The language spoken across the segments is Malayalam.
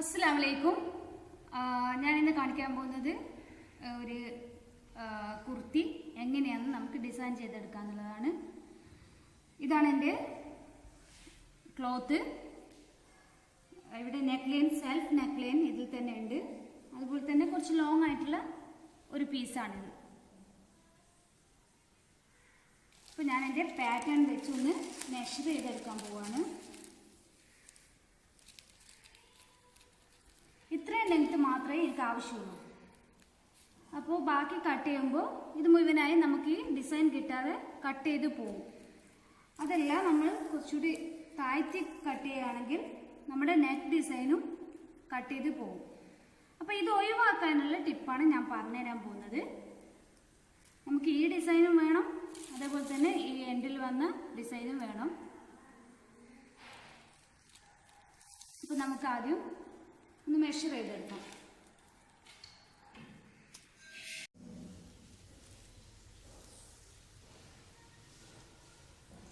അസ്സലാമലൈക്കും. ഞാൻ ഇന്ന് കാണിക്കാൻ പോകുന്നത് ഒരു കുർത്തി എങ്ങനെയാണ് നമുക്ക് ഡിസൈൻ ചെയ്തെടുക്കുക എന്നുള്ളതാണ്. ഇതാണ് എൻ്റെ ക്ലോത്ത്. ഇവിടെ neck line, self neck line ഇതിൽ തന്നെ ഉണ്ട്. അതുപോലെ തന്നെ കുറച്ച് ലോങ് ആയിട്ടുള്ള ഒരു പീസാണിത്. അപ്പോൾ ഞാൻ എൻ്റെ പാറ്റേൺ വെച്ചൊന്ന് മെഷർ ചെയ്തെടുക്കാൻ പോവാണ്. ഇത്രയും ലെങ്ത് മാത്രമേ എനിക്ക് ആവശ്യമുള്ളൂ. അപ്പോൾ ബാക്കി കട്ട് ചെയ്യുമ്പോൾ ഇത് മുഴുവനായി നമുക്ക് ഈ ഡിസൈൻ കിട്ടാതെ കട്ട് ചെയ്ത് പോകും. അതല്ല, നമ്മൾ കുറച്ചുകൂടി താഴ്ത്തി കട്ട് ചെയ്യുകയാണെങ്കിൽ നമ്മുടെ നെക്ക് ഡിസൈനും കട്ട് ചെയ്ത് പോകും. അപ്പോൾ ഇത് ഒഴിവാക്കാനുള്ള ടിപ്പാണ് ഞാൻ പറഞ്ഞുതരാൻ പോകുന്നത്. നമുക്ക് ഈ ഡിസൈനും വേണം, അതേപോലെ തന്നെ ഈ എൻഡിൽ വന്ന ഡിസൈനും വേണം. അപ്പോൾ നമുക്ക് ആദ്യം ഒന്ന് മെഷർ ചെയ്തെടുക്കാം.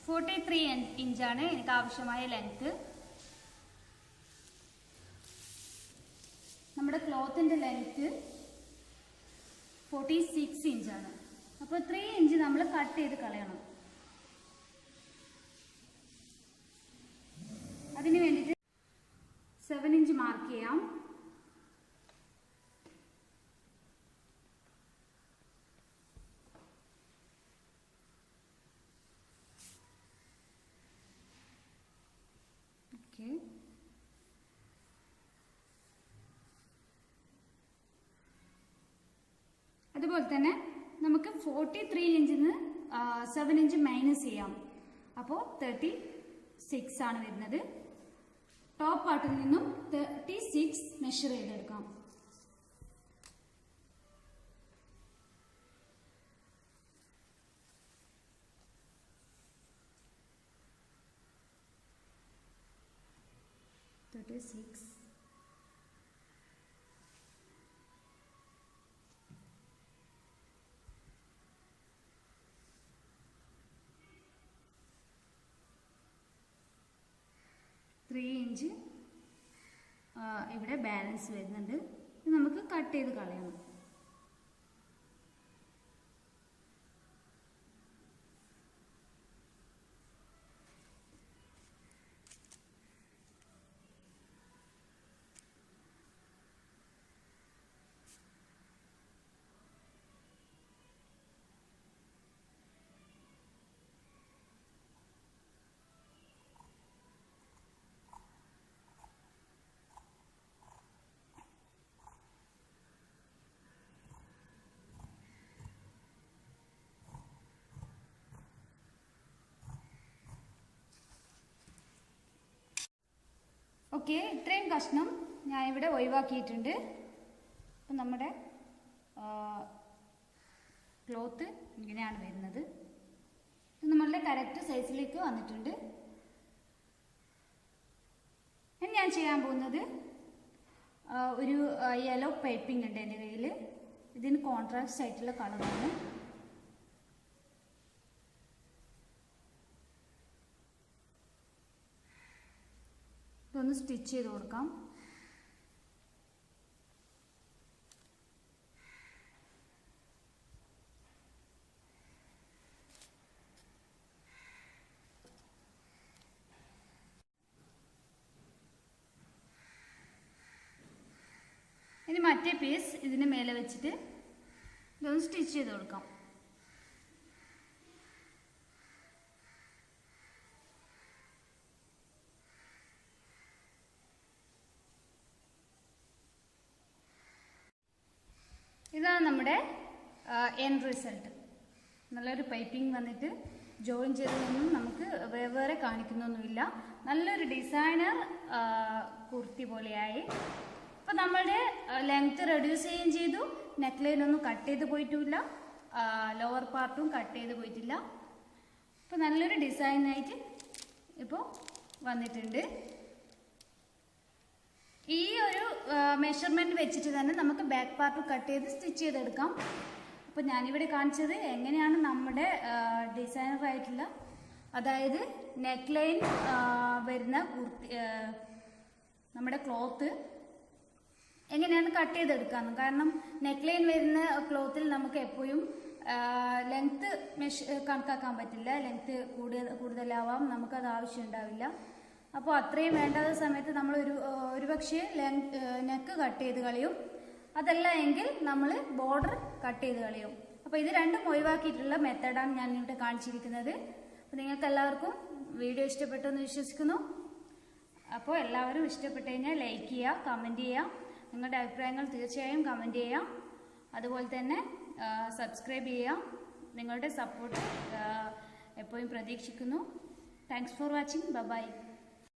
$43 ഇഞ്ചാണ് എനിക്ക് ആവശ്യമായ ലെങ്ത്. നമ്മുടെ ക്ലോത്തിന്റെ ലെങ്ത് 46 ഇഞ്ചാണ്. അപ്പോൾ 3 ഇഞ്ച് നമ്മൾ കട്ട് ചെയ്ത് കളയണം. അതിന് വേണ്ടിയിട്ട് 7 ഇഞ്ച് മാർക്ക് ചെയ്യാം. ഓക്കെ, അതുപോലെ തന്നെ നമുക്ക് 43 ഇഞ്ചിൽ നിന്ന് 7 ഇഞ്ച് മൈനസ് ചെയ്യാം. അപ്പോൾ 36 ആണ് വരുന്നത്. ടോപ്പ് പാർട്ടിൽ നിന്നും 36 മെഷർ ചെയ്തെടുക്കാം. ഇഞ്ച് ഇവിടെ ബാലൻസ് വരുന്നുണ്ട്. ഇത് നമുക്ക് കട്ട് ചെയ്ത് കളയണം. ഓക്കെ, ഇത്രയും കഷ്ണം ഞാൻ ഇവിടെ ഒഴിവാക്കിയിട്ടുണ്ട്. അപ്പം നമ്മുടെ ക്ലോത്ത് ഇങ്ങനെയാണ് വരുന്നത്. ഇത് നമ്മളുടെ കറക്റ്റ് സൈസിലേക്ക് വന്നിട്ടുണ്ട്. ഇനി ഞാൻ ചെയ്യാൻ പോകുന്നത് ഒരു യെല്ലോ പൈപ്പിംഗ് ഉണ്ട് എൻ്റെ കയ്യിൽ. ഇതിന് കോൺട്രാസ്റ്റ് ആയിട്ടുള്ള കളറാണ്. ഇതൊന്ന് സ്റ്റിച്ച് ചെയ്ത് കൊടുക്കാം. ഇനി മറ്റേ പീസ് ഇതിന് മേലെ വെച്ചിട്ട് ഇതൊന്ന് സ്റ്റിച്ച് ചെയ്ത് കൊടുക്കാം. ഇതാണ് നമ്മുടെ എൻഡ് റിസൾട്ട്. നല്ലൊരു പൈപ്പിംഗ് വന്നിട്ട് ജോയിൻ ചെയ്തതൊന്നും നമുക്ക് വേറെ കാണിക്കുന്നൊന്നുമില്ല. നല്ലൊരു ഡിസൈനർ കുർത്തി പോലെയായി. അപ്പോൾ നമ്മളുടെ ലെങ്ത് റെഡ്യൂസ് ചെയ്യുകയും ചെയ്തു. നെക്ക് ലൈൻ ഒന്നും കട്ട് ചെയ്ത് പോയിട്ടുമില്ല, ലോവർ പാർട്ടും കട്ട് ചെയ്ത് പോയിട്ടില്ല. അപ്പോൾ നല്ലൊരു ഡിസൈനായിട്ട് ഇപ്പോൾ വന്നിട്ടുണ്ട്. ഈ ഒരു മെഷർമെന്റ് വെച്ചിട്ട് തന്നെ നമുക്ക് ബാക്ക് പാർട്ട് കട്ട് ചെയ്ത് സ്റ്റിച്ച് ചെയ്തെടുക്കാം. അപ്പോൾ ഞാനിവിടെ കാണിച്ചത് എങ്ങനെയാണ് നമ്മുടെ ഡിസൈനർ ആയിട്ടുള്ള, അതായത് നെക്ക് ലൈൻ വരുന്ന കുർത്തി, നമ്മുടെ ക്ലോത്ത് എങ്ങനെയാണ് കട്ട് ചെയ്തെടുക്കാമെന്ന്. കാരണം നെക്ക് ലൈൻ വരുന്ന ക്ലോത്തിൽ നമുക്ക് എപ്പോഴും ലെങ്ത്ത് കണക്കാക്കാൻ പറ്റില്ല. ലെങ്ത്ത് കൂടുതലാവാം, നമുക്കത് ആവശ്യം ഉണ്ടാവില്ല. അപ്പോൾ അത്രയും വേണ്ടാത്ത സമയത്ത് നമ്മൾ ഒരുപക്ഷെ നെക്ക് കട്ട് ചെയ്ത് കളയും, അതല്ല എങ്കിൽ നമ്മൾ ബോർഡർ കട്ട് ചെയ്ത് കളയും. അപ്പോൾ ഇത് രണ്ടും ഒഴിവാക്കിയിട്ടുള്ള മെത്തേഡാണ് ഞാൻ ഇവിടെ കാണിച്ചിരിക്കുന്നത്. അപ്പോൾ നിങ്ങൾക്ക് എല്ലാവർക്കും വീഡിയോ ഇഷ്ടപ്പെട്ടെന്ന് വിശ്വസിക്കുന്നു. അപ്പോൾ എല്ലാവരും ഇഷ്ടപ്പെട്ട് കഴിഞ്ഞാൽ ലൈക്ക് ചെയ്യുക, കമൻറ്റ് ചെയ്യുക, നിങ്ങളുടെ അഭിപ്രായങ്ങൾ തീർച്ചയായും കമൻറ്റ് ചെയ്യുക. അതുപോലെ തന്നെ സബ്സ്ക്രൈബ് ചെയ്യുക. നിങ്ങളുടെ സപ്പോർട്ട് എപ്പോഴും പ്രതീക്ഷിക്കുന്നു. Thanks for watching. ബൈ.